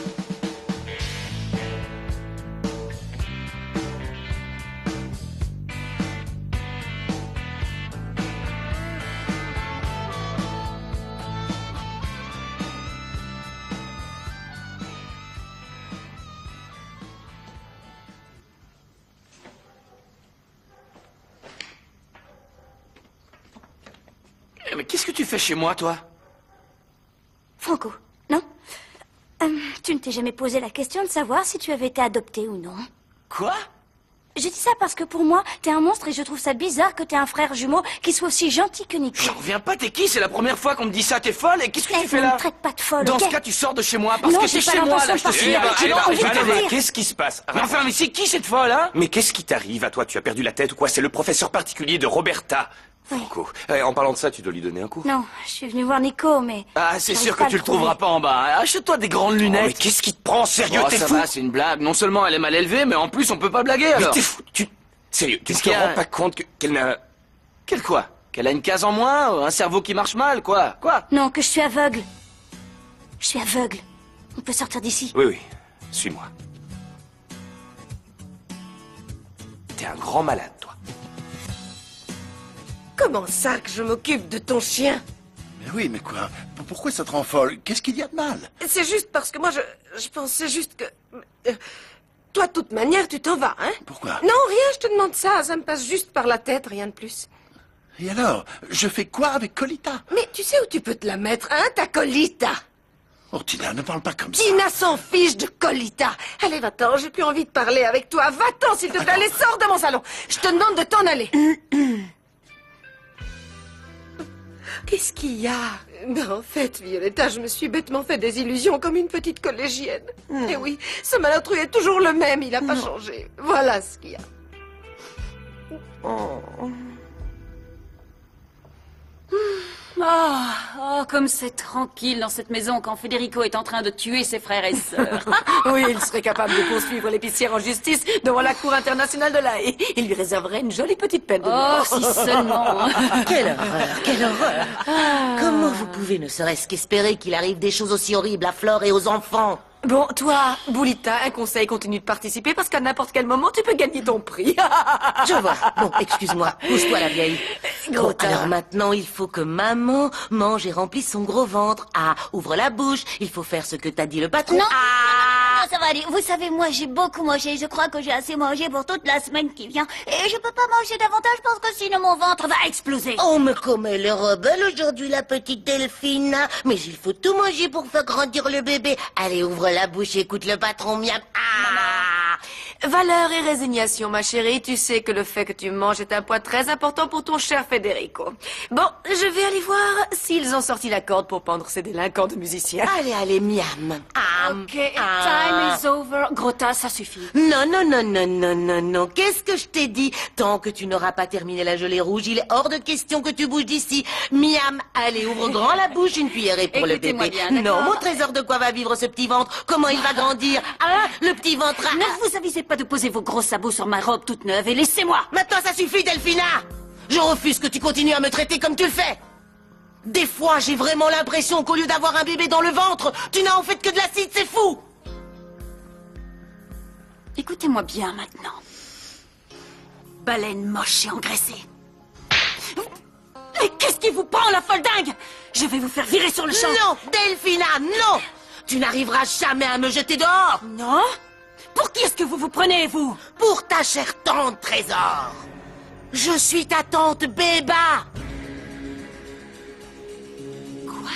Mais qu'est-ce que tu fais chez moi, toi? Franco, non? Tu ne t'es jamais posé la question de savoir si tu avais été adopté ou non? Quoi? Je dis ça parce que pour moi, t'es un monstre et je trouve ça bizarre que t'aies un frère jumeau qui soit aussi gentil que Nico. J'en reviens pas, t'es qui? C'est la première fois qu'on me dit ça, t'es folle? Et qu'est-ce que tu fais Ne là? me traite pas de folle, Dans ok? ce cas, tu sors de chez moi parce Non, que j'ai c'est pas chez moi, l'intention là, de je te partir. suis. Qu'est-ce qui se passe? Mais enfin, mais c'est qui cette folle, hein? Mais qu'est-ce qui t'arrive à toi? Tu as perdu la tête ou quoi? C'est le professeur particulier de Roberta. Franco. En parlant de ça, tu dois lui donner un coup. Non, je suis venue voir Nico, mais... Ah, c'est j'arrive sûr pas que à tu le trouveras trouver. pas en bas. Achète-toi des grandes lunettes. mais qu'est-ce qui te prend? Sérieux, t'es ça fou? va, c'est une blague. Non seulement elle est mal élevée, mais en plus on peut pas blaguer alors. Mais t'es fou. Sérieux, tu Qu'est-ce te qu'il y a? rends pas compte qu'elle n'a... Quel quoi? Qu'elle a une case en moins? Un cerveau qui marche mal, quoi? Quoi? Non, que je suis aveugle. Je suis aveugle. On peut sortir d'ici. Oui, suis-moi. T'es un grand malade, toi. Comment ça que je m'occupe de ton chien? Mais oui, mais quoi? Pourquoi ça te rend folle? Qu'est-ce qu'il y a de mal? C'est juste parce que moi, je pensais juste que... toi, de toute manière, tu t'en vas, hein? Pourquoi? Non, rien, je te demande ça. Ça me passe juste par la tête, rien de plus. Et alors? Je fais quoi avec Colita? Mais tu sais où tu peux te la mettre, hein, ta Colita? Oh, Tina, ne parle pas comme ça. Tina s'en fiche de Colita. Allez, va-t'en, j'ai plus envie de parler avec toi. Va-t'en, s'il te plaît, allez, sors de mon salon. Je te demande de t'en aller. Qu'est-ce qu'il y a? Ben, en fait, Violetta, je me suis bêtement fait des illusions comme une petite collégienne. Et oui, ce malotru est toujours le même, il n'a pas changé. Voilà ce qu'il y a. Oh, comme c'est tranquille dans cette maison quand Federico est en train de tuer ses frères et sœurs. Oui, il serait capable de poursuivre l'épicière en justice devant la Cour internationale de La Haye. Il lui réserverait une jolie petite peine de mort. Oh, si seulement. Quelle horreur, quelle horreur. Comment vous pouvez ne serait-ce qu'espérer qu'il arrive des choses aussi horribles à Flore et aux enfants? Bon, toi, Boulita, un conseil, continue de participer parce qu'à n'importe quel moment, tu peux gagner ton prix. Je vois. Bon, excuse-moi. Pousse-toi, la vieille. Bon, alors maintenant, il faut que maman mange et remplisse son gros ventre. Ah, ouvre la bouche. Il faut faire ce que t'a dit le patron. Non, ça va aller. Vous savez, moi, j'ai beaucoup mangé. Je crois que j'ai assez mangé pour toute la semaine qui vient. Et je peux pas manger davantage parce que sinon mon ventre va exploser. Oh, mais comme elle est rebelle aujourd'hui, la petite Delphine. Mais il faut tout manger pour faire grandir le bébé. Allez, ouvre la bouche, écoute le patron, miam. Ah! Valeur et résignation, ma chérie. Tu sais que le fait que tu manges est un point très important pour ton cher Federico. Bon, je vais aller voir s'ils ont sorti la corde pour pendre ces délinquants de musiciens. Allez, allez, miam. Ok, time is over. Grota, ça suffit. Non, non, non, non, non, non, non. Qu'est-ce que je t'ai dit? Tant que tu n'auras pas terminé la gelée rouge, il est hors de question que tu bouges d'ici. Miam, allez, ouvre grand la bouche, une cuillerée pour le Écoutez-moi bébé. bien, Non, d'accord? mon trésor, de quoi va vivre ce petit ventre? Comment il va grandir? Hein? Le petit ventre à... Ne vous avisez pas de poser vos gros sabots sur ma robe toute neuve et laissez-moi. Maintenant, ça suffit, Delphina! Je refuse que tu continues à me traiter comme tu le fais. Des fois, j'ai vraiment l'impression qu'au lieu d'avoir un bébé dans le ventre, tu n'as en fait que de l'acide, c'est fou! Écoutez-moi bien maintenant. Baleine moche et engraissée. Mais qu'est-ce qui vous prend, la folle dingue? Je vais vous faire virer sur le champ. Non, Delphina, non! Tu n'arriveras jamais à me jeter dehors! Non? Pour qui est-ce que vous vous prenez, vous? Pour ta chère tante, Trésor! Je suis ta tante Béba! Quoi?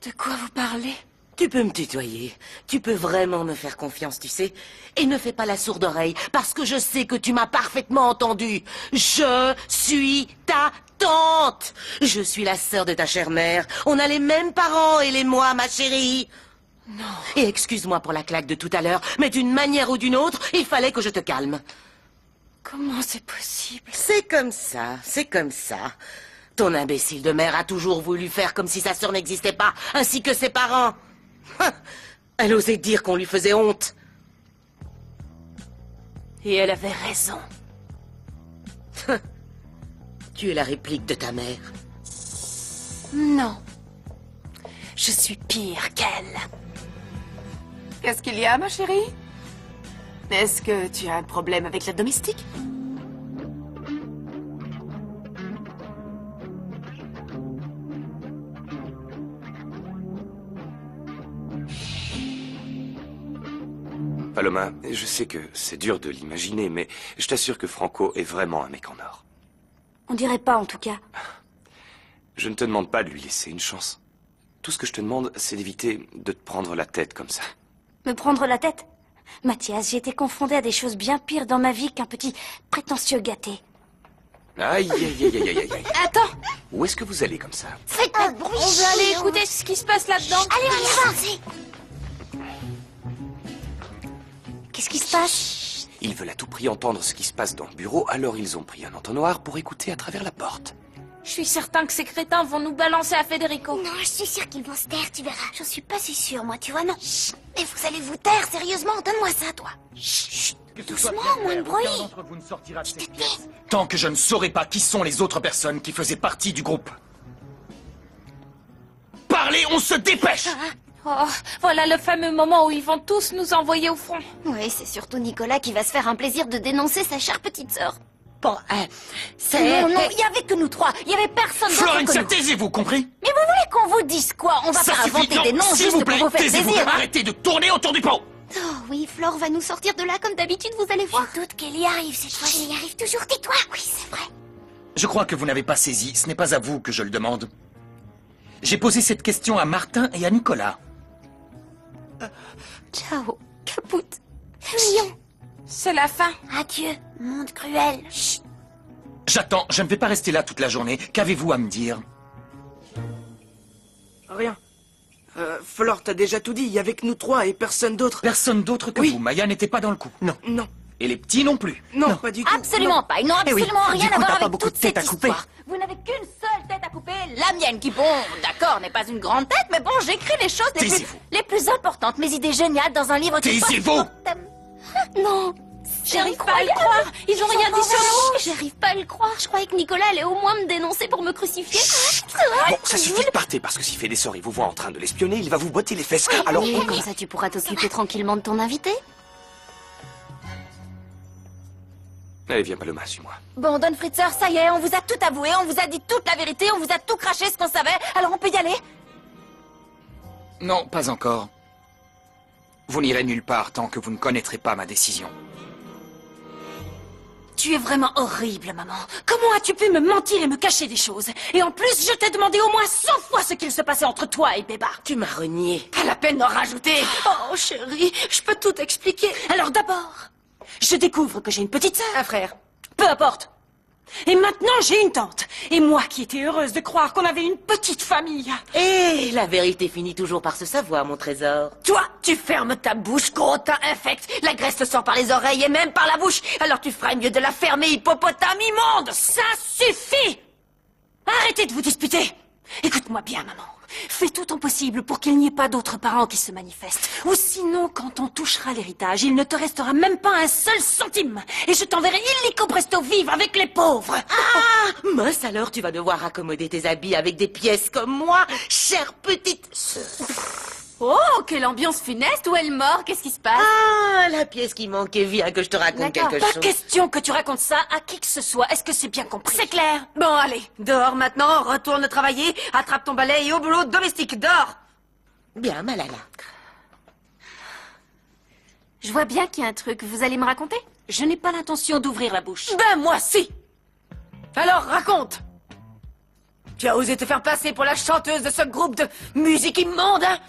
De quoi vous parlez? Tu peux me tutoyer. Tu peux vraiment me faire confiance, tu sais. Et ne fais pas la sourde oreille, parce que je sais que tu m'as parfaitement entendu. Je suis ta tante! Je suis la sœur de ta chère mère. On a les mêmes parents, elle et moi, ma chérie. Non. Et excuse-moi pour la claque de tout à l'heure, mais d'une manière ou d'une autre, il fallait que je te calme. Comment c'est possible? C'est comme ça, c'est comme ça. Ton imbécile de mère a toujours voulu faire comme si sa sœur n'existait pas, ainsi que ses parents. Elle osait dire qu'on lui faisait honte. Et elle avait raison. Tu es la réplique de ta mère. Non. Je suis pire qu'elle. Qu'est-ce qu'il y a, ma chérie? Est-ce que tu as un problème avec la domestique? Paloma, je sais que c'est dur de l'imaginer, mais je t'assure que Franco est vraiment un mec en or. On dirait pas, en tout cas. Je ne te demande pas de lui laisser une chance. Tout ce que je te demande, c'est d'éviter de te prendre la tête comme ça. Me prendre la tête? Mathias, j'ai été confrontée à des choses bien pires dans ma vie qu'un petit prétentieux gâté. Aïe, aïe, aïe, aïe, aïe, aïe. Attends, Où est-ce que vous allez comme ça? Faites pas de bruit. on veut aller écouter ce qui se passe là-dedans. Allez, on y va. Qu'est-ce qui se passe? Ils veulent à tout prix entendre ce qui se passe dans le bureau, alors ils ont pris un entonnoir pour écouter à travers la porte. Je suis certain que ces crétins vont nous balancer à Federico. Non, je suis sûre qu'ils vont se taire, tu verras. J'en suis pas si sûre, moi, tu vois, non. Chut. Mais vous allez vous taire, sérieusement. Donne-moi ça, toi. Chut. Doucement, moins de bruit. Tant que je ne saurai pas qui sont les autres personnes qui faisaient partie du groupe. Parlez, on se dépêche! Oh, voilà le fameux moment où ils vont tous nous envoyer au front. Oui, c'est surtout Nicolas qui va se faire un plaisir de dénoncer sa chère petite sœur. Bon, c'est... Non, il y avait que nous trois. Il y avait personne d'autre que Florencia, nous. taisez-vous, compris? Mais vous voulez qu'on vous dise quoi? On va Ça pas suffit, inventer non, des noms s'il juste vous plaît, pour vous faire taisez-vous, plaisir. hein. arrêtez de tourner autour du pot! Oh oui, Flore va nous sortir de là comme d'habitude, vous allez voir. Je doute qu'elle y arrive cette fois. Elle y arrive toujours, tais-toi. Oui, c'est vrai. Je crois que vous n'avez pas saisi, ce n'est pas à vous que je le demande. J'ai posé cette question à Martin et à Nicolas. Ciao, capoute. Mignon. C'est la fin. Adieu, monde cruel. Chut. J'attends, je ne vais pas rester là toute la journée. Qu'avez-vous à me dire? Rien. Flore, t'as déjà tout dit, il y avait que nous trois et personne d'autre. Personne d'autre que vous. Maya n'était pas dans le coup. Non. Non. Et les petits non plus. Non, pas du tout. Absolument pas. Ils n'ont Eh oui, absolument du rien coup, à voir t'as pas avec beaucoup toute de tête cette à couper. histoire. Vous n'avez qu'une seule tête à couper, la mienne, qui, bon, d'accord, n'est pas une grande tête, mais bon, j'écris les choses les plus importantes, mes idées géniales dans un livre qui... Taisez-vous! Non, J'arrive pas à le croire. Ils ont rien dit sur nous. J'arrive pas à le croire. Je croyais que Nicolas allait au moins me dénoncer pour me crucifier. Bon, ça suffit de partir, parce que si Fédessor il vous voit en train de l'espionner, il va vous botter les fesses. Alors, Oui, comme ça, tu pourras t'occuper tranquillement de ton invité. Allez, viens, Paloma, suis-moi. Bon, Don Fritzer, ça y est, on vous a tout avoué, on vous a dit toute la vérité, on vous a tout craché ce qu'on savait, alors on peut y aller? Non, pas encore. Vous n'irez nulle part tant que vous ne connaîtrez pas ma décision. Tu es vraiment horrible, maman. Comment as-tu pu me mentir et me cacher des choses? Et en plus, je t'ai demandé au moins 100 fois ce qu'il se passait entre toi et Béba. Tu m'as renié. Pas la peine d'en rajouter. Oh, chérie, je peux tout expliquer. Alors d'abord, je découvre que j'ai une petite sœur. Un frère. Peu importe. Et maintenant, j'ai une tante. Et moi qui étais heureuse de croire qu'on avait une petite famille. Et la vérité finit toujours par se savoir, mon trésor. Toi, tu fermes ta bouche, gros tas infect. La graisse te sort par les oreilles et même par la bouche. Alors tu ferais mieux de la fermer, hippopotame immonde. Ça suffit! Arrêtez de vous disputer. Écoute-moi bien, maman. Fais tout ton possible pour qu'il n'y ait pas d'autres parents qui se manifestent. Ou sinon, quand on touchera l'héritage, il ne te restera même pas un seul centime. Et je t'enverrai illico presto vivre avec les pauvres. Ah, mince alors, tu vas devoir accommoder tes habits avec des pièces comme moi, chère petite sœur. Oh, quelle ambiance funeste. Où est le mort? Qu'est-ce qui se passe? Ah, la pièce qui manquait, viens que je te raconte quelque Pas chose. question que tu racontes ça à qui que ce soit. Est-ce que c'est bien compris? C'est clair. Bon, allez. Dehors maintenant, retourne travailler, attrape ton balai et au boulot domestique, dehors. Bien, Malala. Je vois bien qu'il y a un truc. Vous allez me raconter? Je n'ai pas l'intention d'ouvrir la bouche. Ben moi si. Alors raconte. Tu as osé te faire passer pour la chanteuse de ce groupe de musique immonde, hein?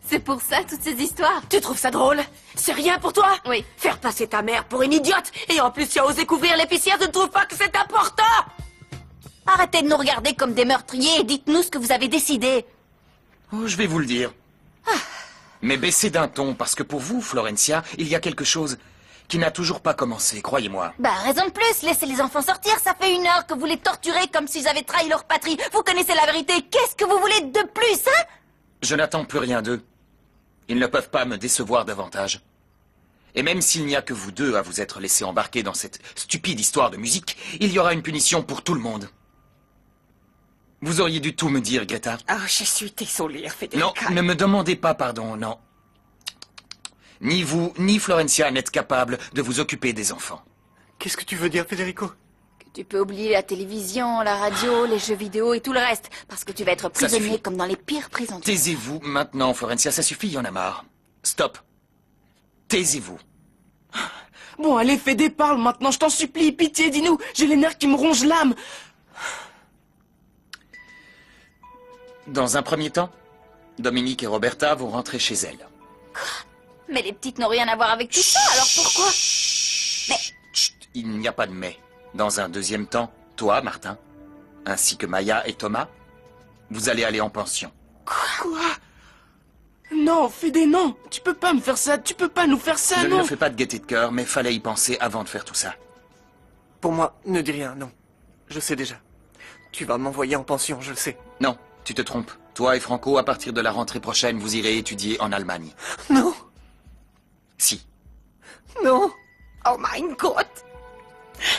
C'est pour ça, toutes ces histoires? Tu trouves ça drôle? C'est rien pour toi? Oui. Faire passer ta mère pour une idiote et en plus tu as osé couvrir l'épicière, tu ne trouves pas que c'est important? Arrêtez de nous regarder comme des meurtriers et dites-nous ce que vous avez décidé. Oh, je vais vous le dire. Mais baissez d'un ton, parce que pour vous, Florencia, il y a quelque chose qui n'a toujours pas commencé, croyez-moi. Bah, raison de plus, laissez les enfants sortir, ça fait 1 heure que vous les torturez comme s'ils avaient trahi leur patrie. Vous connaissez la vérité, qu'est-ce que vous voulez de plus, hein? Je n'attends plus rien d'eux. Ils ne peuvent pas me décevoir davantage. Et même s'il n'y a que vous deux à vous être laissés embarquer dans cette stupide histoire de musique, il y aura une punition pour tout le monde. Vous auriez dû tout me dire, Greta. Ah, je suis désolée, Non, Federica. ne me demandez pas pardon, non. Ni vous, ni Florencia n'êtes capables de vous occuper des enfants. Qu'est-ce que tu veux dire, Federico? Tu peux oublier la télévision, la radio, les jeux vidéo et tout le reste. Parce que tu vas être Ça prisonnier suffit. comme dans les pires prisons. Taisez-vous maintenant, Florencia, ça suffit, il y en a marre. Stop. Taisez-vous. Bon, allez, Fédé, parle maintenant, je t'en supplie, pitié, dis-nous. J'ai les nerfs qui me rongent l'âme. Dans un premier temps, Dominique et Roberta vont rentrer chez elles. Mais les petites n'ont rien à voir avec tout ça, alors pourquoi? Mais... Chut, il n'y a pas de mais. Dans un deuxième temps, toi, Martin, ainsi que Maya et Thomas, vous allez aller en pension. Quoi? Non, Fédé, non. Tu peux pas me faire ça, tu peux pas nous faire ça, Je non. ne fais pas de gaieté de cœur, mais fallait y penser avant de faire tout ça. Pour moi, ne dis rien, non. Je sais déjà. Tu vas m'envoyer en pension, je le sais. Non, tu te trompes. Toi et Franco, à partir de la rentrée prochaine, vous irez étudier en Allemagne. Non. Si. Non. Oh my God.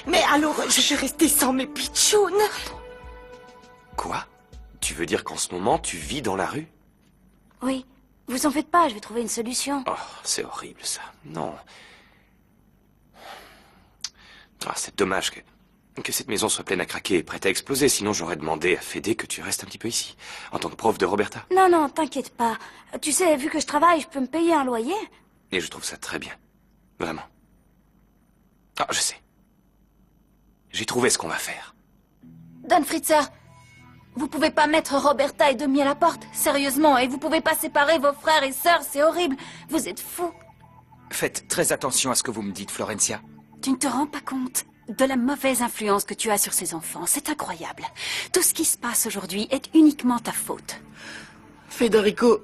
Mais alors, je vais rester sans mes pitchounes. Quoi? Tu veux dire qu'en ce moment, tu vis dans la rue? Oui, vous en faites pas, je vais trouver une solution. Oh, c'est horrible, ça. Non. Ah, c'est dommage que cette maison soit pleine à craquer et prête à exploser, sinon j'aurais demandé à Fédé que tu restes un petit peu ici, en tant que prof de Roberta. Non, non, t'inquiète pas. Tu sais, vu que je travaille, je peux me payer un loyer. Et je trouve ça très bien. Vraiment. Ah, je sais. J'ai trouvé ce qu'on va faire. Don Fritzer, vous pouvez pas mettre Roberta et Demi à la porte, sérieusement, et vous pouvez pas séparer vos frères et sœurs, c'est horrible. Vous êtes fous. Faites très attention à ce que vous me dites, Florencia. Tu ne te rends pas compte de la mauvaise influence que tu as sur ces enfants. C'est incroyable. Tout ce qui se passe aujourd'hui est uniquement ta faute. Federico,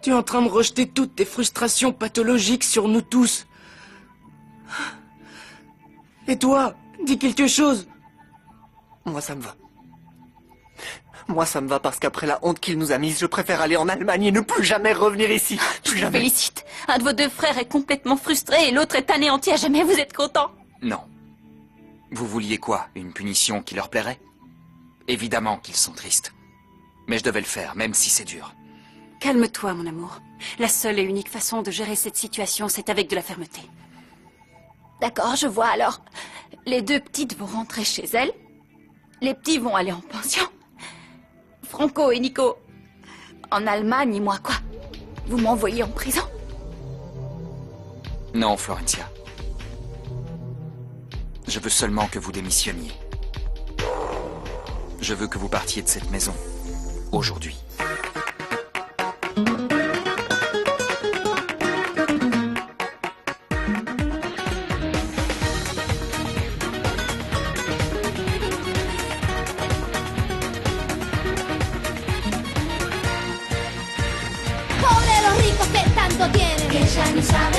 tu es en train de rejeter toutes tes frustrations pathologiques sur nous tous. Et toi, dis quelque chose. Moi, ça me va. Moi, ça me va parce qu'après la honte qu'il nous a mise, je préfère aller en Allemagne et ne plus jamais revenir ici. Plus Je vous jamais. félicite. Un de vos deux frères est complètement frustré et l'autre est anéanti à jamais. Vous êtes content? Non. Vous vouliez quoi? Une punition qui leur plairait? Évidemment qu'ils sont tristes. Mais je devais le faire, même si c'est dur. Calme-toi, mon amour. La seule et unique façon de gérer cette situation, c'est avec de la fermeté. D'accord, je vois alors. Les deux petites vont rentrer chez elles. Les petits vont aller en pension. Franco et Nico en Allemagne et moi, quoi? Vous m'envoyez en prison? Non, Florencia. Je veux seulement que vous démissionniez. Je veux que vous partiez de cette maison. Aujourd'hui. Pobre los ricos que tanto tienen, que ya ni saben